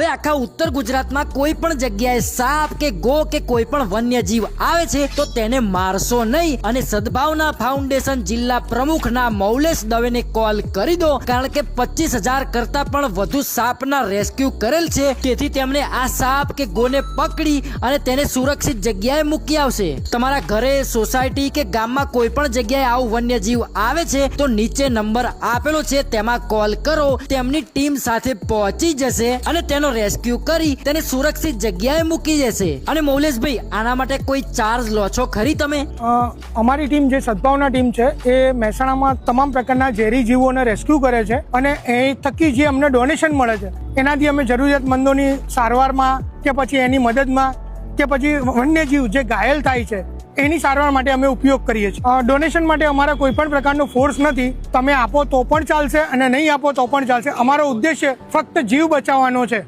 હવે આખા ઉત્તર ગુજરાતમાં કોઈ પણ જગ્યાએ સાપ કે ગો કે કોઈ પણ વન્યજીવ આવે છે તો તેને મારશો નહીં અને સદભાવના ફાઉન્ડેશન જિલ્લા પ્રમુખના મૌલેશ દવેને કોલ કરી દો, કારણ કે 25,000 કરતા પણ વધુ સાપના રેસ્ક્યુ કરેલ છે, તેથી તેમણે આ સાપ કે ગોને પકડી અને તેને સુરક્ષિત જગ્યાએ મૂકી આવશે। તમારા ઘરે, સોસાયટી કે ગામમાં કોઈ પણ જગ્યાએ આવું વન્યજીવ આવે છે તો નીચે નંબર આપેલો છે તેમાં કોલ કરો, તેમની ટીમ સાથે પહોંચી જશે અને તેનો રેસ્ક્યુ કરી તેને સુરક્ષિત જગ્યાએ મૂકી જશે। અને મૌલેશભાઈ, આના માટે કોઈ ચાર્જ લો છો ખરી તમે? અમારી ટીમ જે સદભાવના ટીમ છે એ મહેસાણામાં તમામ પ્રકારના ઝેરી જીવોને રેસ્ક્યુ કરે છે અને એ થકી જે અમને ડોનેશન મળે છે એનાથી અમે જરૂરિયાતમંદોની સારવારમાં કે પછી એની મદદમાં કે પછી વન્યજીવ જે ઘાયલ થાય છે એની સારવાર માટે અમે ઉપયોગ કરીએ છીએ। ડોનેશન માટે અમારા કોઈ પણ પ્રકારનો ફોર્સ નથી, તમે આપો તો પણ ચાલશે અને નહીં આપો તો પણ ચાલશે। અમારો ઉદ્દેશ્ય ફક્ત જીવ બચાવવાનો છે।